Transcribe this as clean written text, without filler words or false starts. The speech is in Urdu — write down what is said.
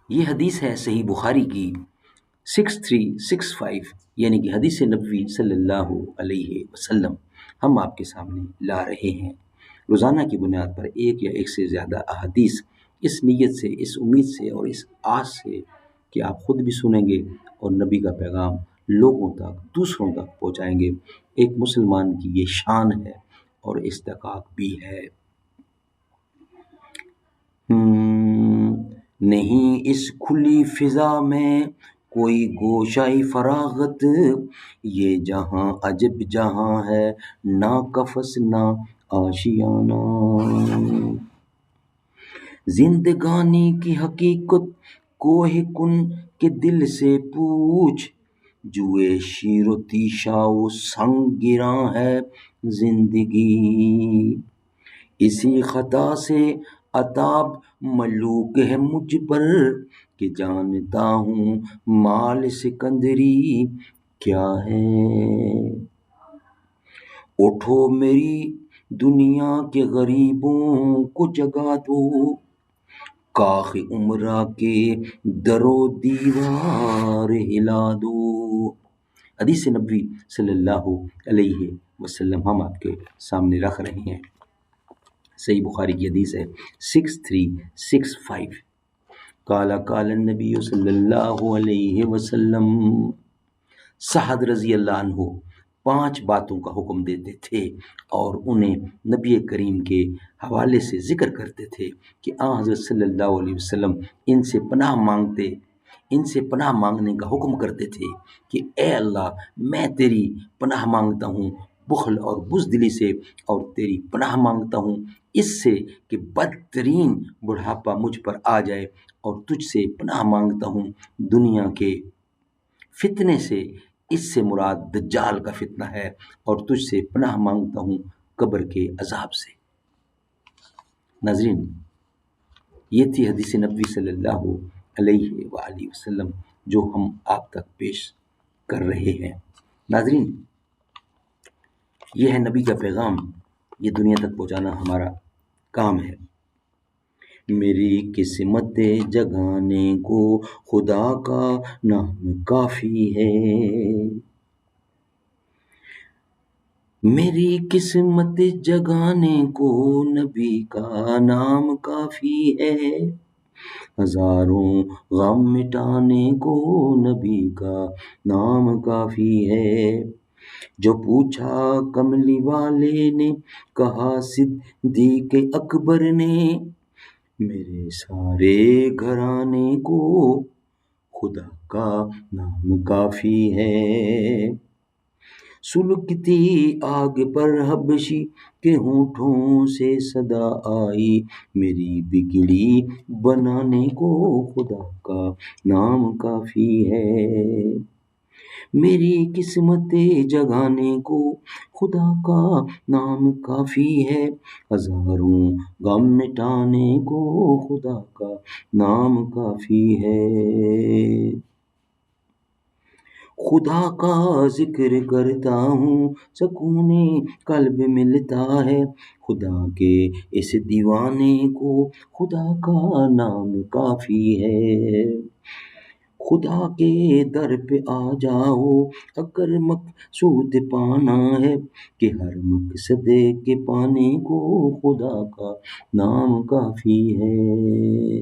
یہ حدیث ہے صحیح بخاری کی 6365، یعنی کہ حدیث نبوی صلی اللہ علیہ وسلم ہم آپ کے سامنے لا رہے ہیں۔ روزانہ کی بنیاد پر ایک یا ایک سے زیادہ احادیث، اس نیت سے، اس امید سے اور اس آس سے کہ آپ خود بھی سنیں گے اور نبی کا پیغام لوگوں تک، دوسروں تک پہنچائیں گے۔ ایک مسلمان کی یہ شان ہے اور استحقاق بھی ہے۔ نہیں اس کھلی فضا میں کوئی گوشۂ فراغت، یہ جہاں عجب جہاں ہے، نہ قفس نہ آشیانہ۔ زندگانی کی حقیقت کوہ کن کے دل سے پوچھ، جوئے شیر و تیشا و سنگ گراں ہے زندگی۔ اسی خطا سے عتاب ملوک ہے مجھ پر، کہ جانتا ہوں مال سکندری کیا ہے۔ اٹھو میری دنیا کے غریبوں کو جگا دو، کاخ عمرہ کے در و دیوار ہلا دو۔ حدیث نبوی صلی اللہ علیہ وسلم ہم آپ کے سامنے رکھ رہے ہیں۔ صحیح بخاری کی حدیث ہے 6365۔ قال النبی صلی اللہ علیہ وسلم، سعد رضی اللہ عنہ 5 باتوں کا حکم دیتے تھے اور انہیں نبی کریم کے حوالے سے ذکر کرتے تھے کہ حضرت صلی اللہ علیہ وسلم ان سے پناہ مانگتے، ان سے پناہ مانگنے کا حکم کرتے تھے کہ اے اللہ، میں تیری پناہ مانگتا ہوں بخل اور بزدلی سے، اور تیری پناہ مانگتا ہوں اس سے کہ بدترین بڑھاپا مجھ پر آ جائے، اور تجھ سے پناہ مانگتا ہوں دنیا کے فتنے سے، اس سے مراد دجال کا فتنہ ہے، اور تجھ سے پناہ مانگتا ہوں قبر کے عذاب سے۔ ناظرین، یہ تھی حدیث نبوی صلی اللہ علیہ وآلہ وسلم جو ہم آپ تک پیش کر رہے ہیں۔ ناظرین، یہ ہے نبی کا پیغام، یہ دنیا تک پہنچانا ہمارا کام ہے۔ میری قسمت جگانے کو خدا کا نام کافی ہے، میری قسمت جگانے کو نبی کا نام کافی ہے، ہزاروں غم مٹانے کو نبی کا نام کافی ہے۔ جو پوچھا کملی والے نے، کہا صدیق اکبر نے، میرے سارے گھرانے کو خدا کا نام کافی ہے۔ سلگتی آگ پر حبشی کے ہونٹوں سے صدا آئی، میری بگڑی بنانے کو خدا کا نام کافی ہے، میری قسمت جگانے کو خدا کا نام کافی ہے، ہزاروں غم مٹانے کو خدا کا نام کافی ہے۔ خدا کا ذکر کرتا ہوں سکون قلب ملتا ہے، خدا کے اس دیوانے کو خدا کا نام کافی ہے۔ خدا کے در پہ آ جاؤ اگر مقصود پانا ہے، کہ ہر مقصد کے پانے کو خدا کا نام کافی ہے۔